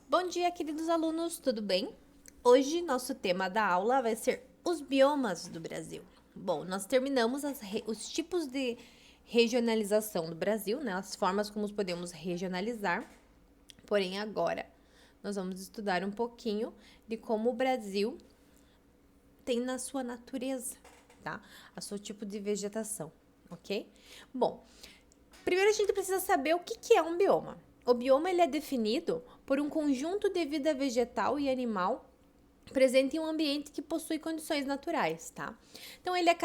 Bom dia, queridos alunos, tudo bem? Hoje, nosso tema da aula vai ser os biomas do Brasil. Bom, nós terminamos os tipos de regionalização do Brasil, né? As formas como podemos regionalizar. Porém, agora, nós vamos estudar um pouquinho de como o Brasil tem na sua natureza, tá? A seu tipo de vegetação, ok? Bom, primeiro a gente precisa saber o que é um bioma. O bioma ele é definido por um conjunto de vida vegetal e animal presente em um ambiente que possui condições naturais, tá? Então ele é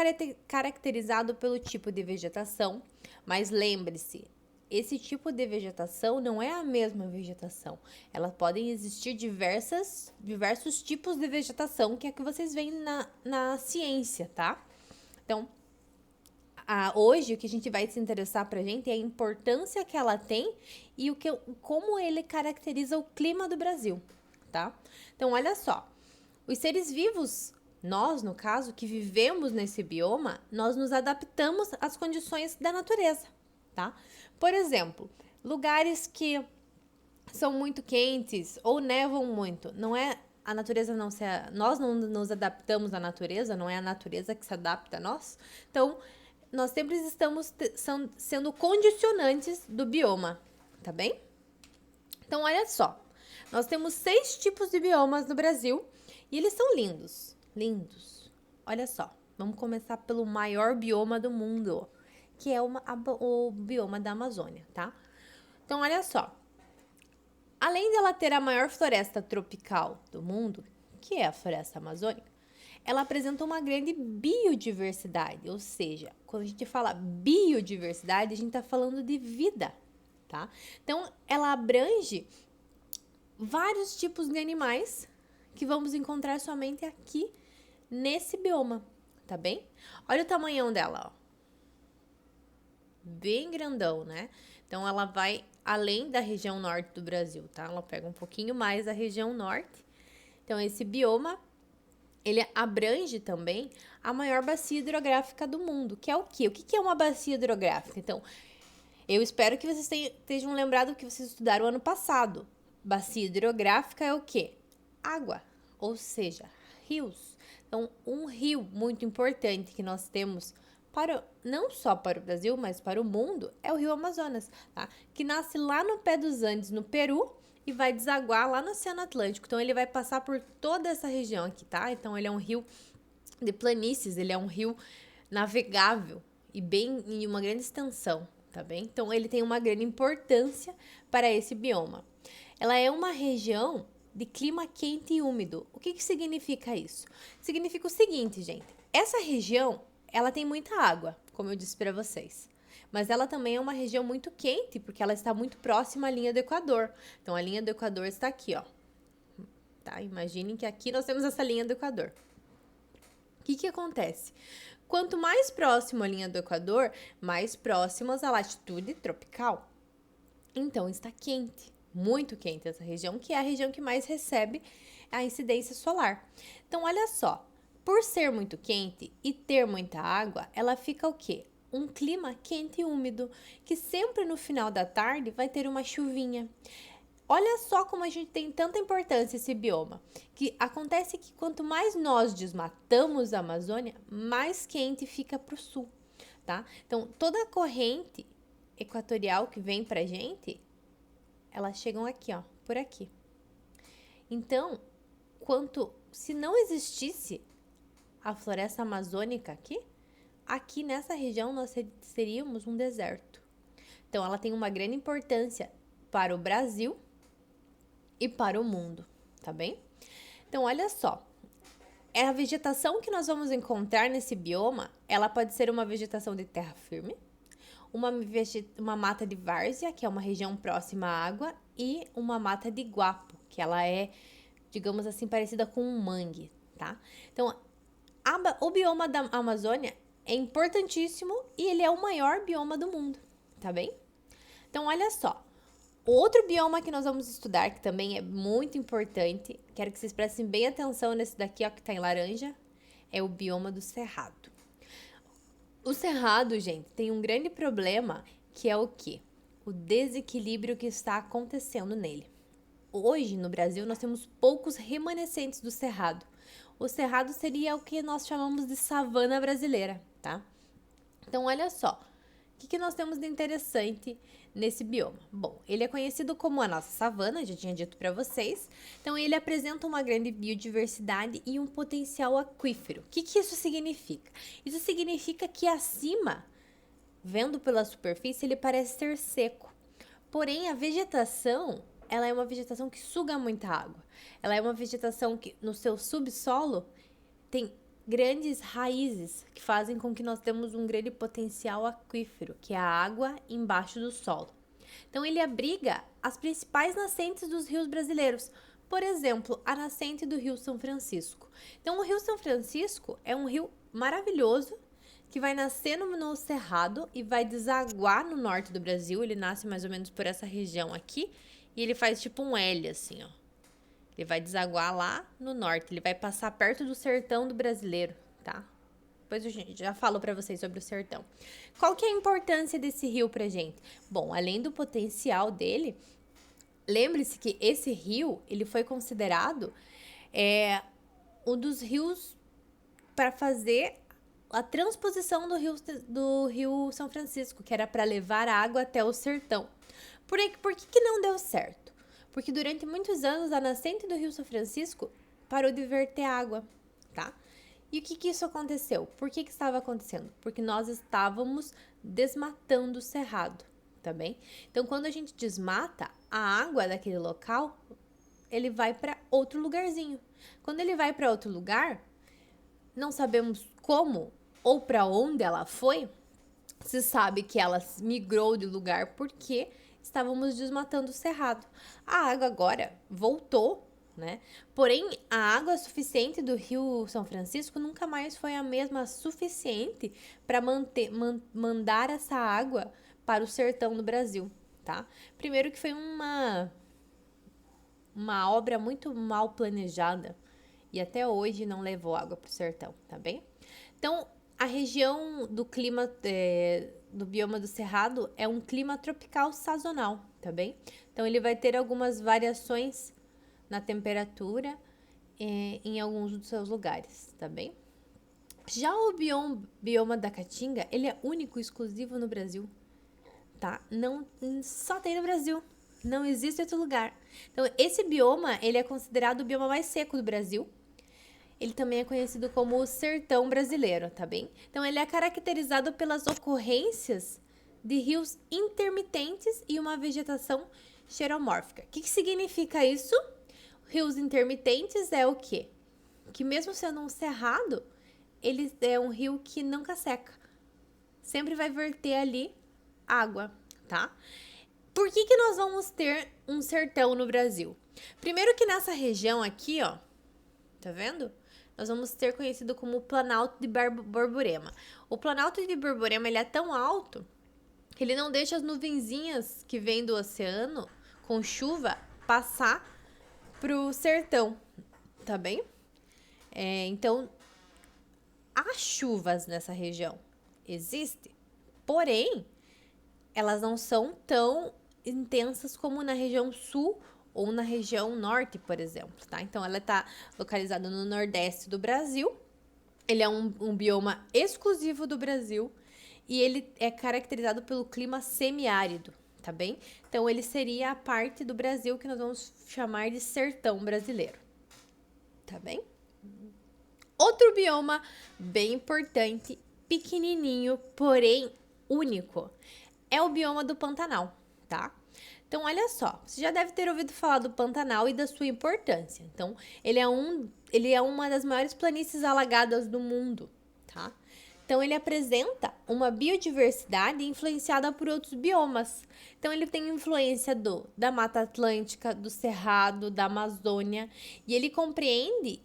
caracterizado pelo tipo de vegetação, mas lembre-se, esse tipo de vegetação não é a mesma vegetação. Elas podem existir diversos tipos de vegetação, que é que vocês veem na ciência, tá? Então, hoje o que a gente vai se interessar pra gente é a importância que ela tem e como ele caracteriza o clima do Brasil, tá? Então, olha só, os seres vivos, nós, no caso, que vivemos nesse bioma, nós nos adaptamos às condições da natureza, tá? Por exemplo, lugares que são muito quentes ou nevam muito, não é a natureza não se nós não nos adaptamos à natureza, não é a natureza que se adapta a nós. Então, nós sempre estamos sendo condicionantes do bioma, tá bem? Então, olha só. Nós temos 6 tipos de biomas no Brasil e eles são lindos, lindos. Olha só, vamos começar pelo maior bioma do mundo, que é o bioma da Amazônia, tá? Então, olha só. Além dela ter a maior floresta tropical do mundo, que é a floresta amazônica, ela apresenta uma grande biodiversidade, ou seja, quando a gente fala biodiversidade, a gente está falando de vida, tá? Então, ela abrange vários tipos de animais que vamos encontrar somente aqui nesse bioma, tá bem? Olha o tamanhão dela, ó. Bem grandão, né? Então, ela vai além da região norte do Brasil, tá? Ela pega um pouquinho mais a região norte. Então, esse bioma, ele abrange também a maior bacia hidrográfica do mundo, que é o quê? O que é uma bacia hidrográfica? Então, eu espero que vocês estejam lembrados que vocês estudaram ano passado. Bacia hidrográfica é o quê? Água, ou seja, rios. Então, um rio muito importante que nós temos não só para o Brasil, mas para o mundo, é o Rio Amazonas, tá? Que nasce lá no pé dos Andes, no Peru, e vai desaguar lá no Oceano Atlântico. Então, ele vai passar por toda essa região aqui, tá? Então, ele é um rio de planícies, ele é um rio navegável e bem em uma grande extensão, tá bem? Então, ele tem uma grande importância para esse bioma. Ela é uma região de clima quente e úmido. O que significa isso? Significa o seguinte, gente. Essa região, ela tem muita água, como eu disse para vocês. Mas ela também é uma região muito quente, porque ela está muito próxima à linha do Equador. Então, a linha do Equador está aqui, ó. Tá? Imaginem que aqui nós temos essa linha do Equador. O que acontece? Quanto mais próximo à linha do Equador, mais próximas à latitude tropical. Então, está quente, muito quente essa região, que é a região que mais recebe a incidência solar. Então, olha só, por ser muito quente e ter muita água, ela fica o quê? Um clima quente e úmido, que sempre no final da tarde vai ter uma chuvinha. Olha só como a gente tem tanta importância esse bioma, que acontece que quanto mais nós desmatamos a Amazônia, mais quente fica para o sul, tá? Então, toda a corrente equatorial que vem pra gente, elas chegam aqui, ó, por aqui. Então, se não existisse a floresta amazônica aqui nessa região nós seríamos um deserto. Então, ela tem uma grande importância para o Brasil e para o mundo, tá bem? Então, olha só. A vegetação que nós vamos encontrar nesse bioma, ela pode ser uma vegetação de terra firme, uma mata de várzea, que é uma região próxima à água, e uma mata de guapo, que ela é, digamos assim, parecida com um mangue, tá? Então, o bioma da Amazônia é importantíssimo e ele é o maior bioma do mundo, tá bem? Então, olha só. Outro bioma que nós vamos estudar, que também é muito importante, quero que vocês prestem bem atenção nesse daqui, ó, que tá em laranja, é o bioma do Cerrado. O Cerrado, gente, tem um grande problema, que é o quê? O desequilíbrio que está acontecendo nele. hoje no Brasil nós temos poucos remanescentes do cerrado. O cerrado seria o que nós chamamos de savana brasileira, tá? Então, olha só, o que nós temos de interessante nesse bioma? Bom, ele é conhecido como a nossa savana, já tinha dito para vocês. Então, ele apresenta uma grande biodiversidade e um potencial aquífero. O que isso significa? Isso significa que acima, vendo pela superfície, ele parece ser seco. Porém, a vegetação, ela é uma vegetação que suga muita água. Ela é uma vegetação que no seu subsolo tem grandes raízes que fazem com que nós temos um grande potencial aquífero, que é a água embaixo do solo. Então, ele abriga as principais nascentes dos rios brasileiros. Por exemplo, a nascente do Rio São Francisco. Então, o Rio São Francisco é um rio maravilhoso que vai nascer no Cerrado e vai desaguar no norte do Brasil. Ele nasce mais ou menos por essa região aqui e ele faz tipo um L, assim, ó. Ele vai desaguar lá no norte, ele vai passar perto do sertão do brasileiro, tá? Depois eu já falo para vocês sobre o sertão. Qual que é a importância desse rio pra gente? Bom, além do potencial dele, lembre-se que esse rio, ele foi considerado um dos rios para fazer a transposição do rio São Francisco, que era para levar água até o sertão. Por que não deu certo? Porque durante muitos anos a nascente do Rio São Francisco parou de verter água, tá? E o que isso aconteceu? Por que estava acontecendo? Porque nós estávamos desmatando o cerrado, tá bem? Então, quando a gente desmata, a água daquele local, ele vai para outro lugarzinho. Quando ele vai para outro lugar, não sabemos como ou para onde ela foi. Se sabe que ela migrou de lugar porque estávamos desmatando o cerrado. A água agora voltou, né? Porém, a água suficiente do Rio São Francisco nunca mais foi a mesma suficiente para mandar essa água para o sertão do Brasil, tá? Primeiro que foi uma obra muito mal planejada e até hoje não levou água para o sertão, tá bem? Então, a região do clima do bioma do Cerrado é um clima tropical sazonal, tá bem? Então, ele vai ter algumas variações na temperatura em alguns dos seus lugares, tá bem? Já o bioma da Caatinga, ele é único e exclusivo no Brasil, tá? Não, só tem no Brasil, não existe outro lugar. Então, esse bioma, ele é considerado o bioma mais seco do Brasil. Ele também é conhecido como o sertão brasileiro, tá bem? Então, ele é caracterizado pelas ocorrências de rios intermitentes e uma vegetação xeromórfica. O que significa isso? Rios intermitentes é o quê? Que mesmo sendo um cerrado, ele é um rio que nunca seca. Sempre vai verter ali água, tá? Por que nós vamos ter um sertão no Brasil? Primeiro que nessa região aqui, ó, tá vendo? Nós vamos ter conhecido como o Planalto de Borborema. O Planalto de Borborema, ele é tão alto que ele não deixa as nuvenzinhas que vêm do oceano com chuva passar pro sertão, tá bem? Então, há chuvas nessa região, existe, porém, elas não são tão intensas como na região sul ou na região norte, por exemplo, tá? Então, ela está localizada no nordeste do Brasil. Ele é um bioma exclusivo do Brasil e ele é caracterizado pelo clima semiárido, tá bem? Então, ele seria a parte do Brasil que nós vamos chamar de sertão brasileiro, tá bem? Outro bioma bem importante, pequenininho, porém único, é o bioma do Pantanal, tá? Então, olha só, você já deve ter ouvido falar do Pantanal e da sua importância. Então, ele é uma das maiores planícies alagadas do mundo, tá? Então, ele apresenta uma biodiversidade influenciada por outros biomas. Então, ele tem influência da Mata Atlântica, do Cerrado, da Amazônia. E ele compreende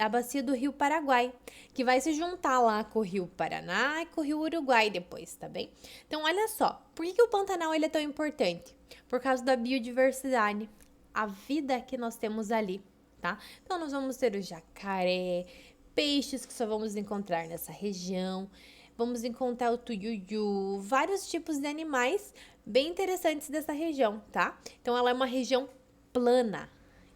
a bacia do Rio Paraguai, que vai se juntar lá com o Rio Paraná e com o Rio Uruguai depois, tá bem? Então, olha só, por que o Pantanal ele é tão importante? Por causa da biodiversidade, a vida que nós temos ali, tá? Então, nós vamos ter o jacaré, peixes que só vamos encontrar nessa região, vamos encontrar o tuiuiu, vários tipos de animais bem interessantes dessa região, tá? Então, ela é uma região plana.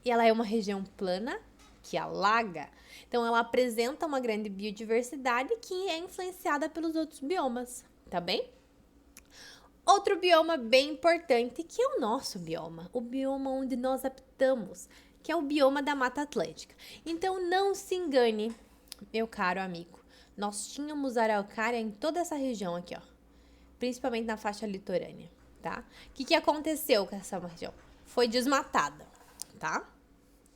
E ela é uma região plana que alaga. Então, ela apresenta uma grande biodiversidade que é influenciada pelos outros biomas, tá bem? Outro bioma bem importante, que é o nosso bioma, o bioma onde nós habitamos, que é o bioma da Mata Atlântica. Então, não se engane, meu caro amigo. Nós tínhamos araucária em toda essa região aqui, ó. Principalmente na faixa litorânea, tá? O que aconteceu com essa região? Foi desmatada, tá?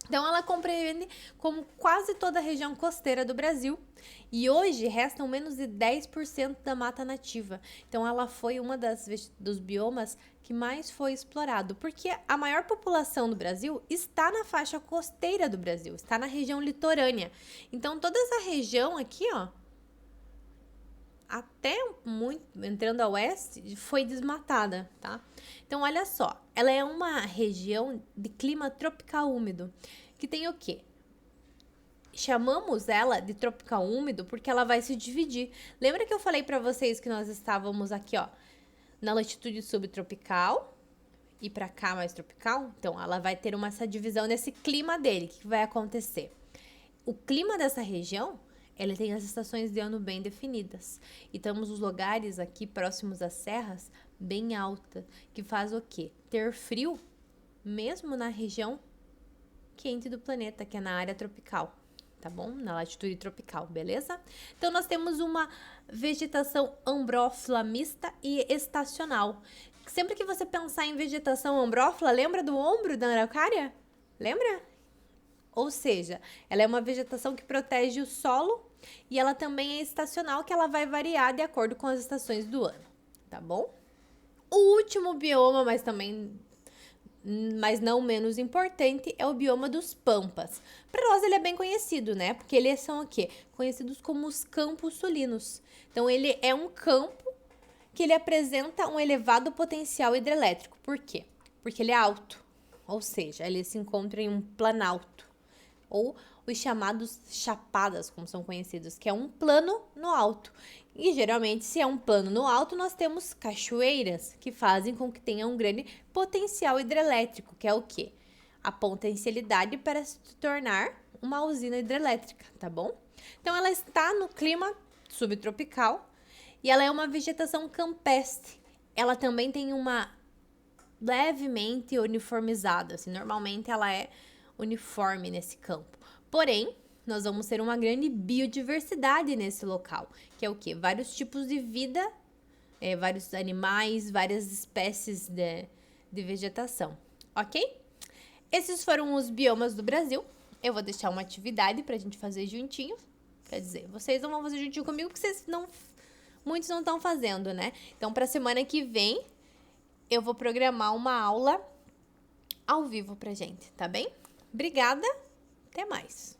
Então, ela compreende como quase toda a região costeira do Brasil e hoje restam menos de 10% da mata nativa. Então, ela foi uma dos biomas que mais foi explorado, porque a maior população do Brasil está na faixa costeira do Brasil, está na região litorânea. Então, toda essa região aqui, ó, até muito entrando a oeste, foi desmatada, tá? Então, olha só, ela é uma região de clima tropical úmido, que tem o quê? Chamamos ela de tropical úmido porque ela vai se dividir. Lembra que eu falei para vocês que nós estávamos aqui, ó, na latitude subtropical e para cá mais tropical? Então, ela vai ter essa divisão nesse clima dele. O que vai acontecer? O clima dessa região, ele tem as estações de ano bem definidas. E temos os lugares aqui próximos às serras bem alta, que faz o quê? Ter frio, mesmo na região quente do planeta, que é na área tropical, tá bom? Na latitude tropical, beleza? Então, nós temos uma vegetação ambrófila mista e estacional. Sempre que você pensar em vegetação ambrófila, lembra do ombro da araucária? Lembra? Ou seja, ela é uma vegetação que protege o solo e ela também é estacional, que ela vai variar de acordo com as estações do ano, tá bom? O último bioma, mas não menos importante, é o bioma dos pampas. Para nós ele é bem conhecido, né? Porque eles são o quê? Conhecidos como os campos sulinos. Então, ele é um campo que ele apresenta um elevado potencial hidrelétrico. Por quê? Porque ele é alto, ou seja, ele se encontra em um planalto, ou os chamados chapadas, como são conhecidos, que é um plano no alto. E geralmente, se é um plano no alto, nós temos cachoeiras que fazem com que tenha um grande potencial hidrelétrico, que é o quê? A potencialidade para se tornar uma usina hidrelétrica, tá bom? Então, ela está no clima subtropical e ela é uma vegetação campestre. Ela também tem uma levemente uniformizada, assim, normalmente ela é uniforme nesse campo. Porém, nós vamos ter uma grande biodiversidade nesse local, que é o quê? Vários tipos de vida, vários animais, várias espécies de vegetação, ok? Esses foram os biomas do Brasil. Eu vou deixar uma atividade pra gente fazer juntinho. Quer dizer, vocês não vão fazer juntinho comigo, porque muitos não estão fazendo, né? Então, pra semana que vem, eu vou programar uma aula ao vivo pra gente, tá bem? Obrigada, até mais!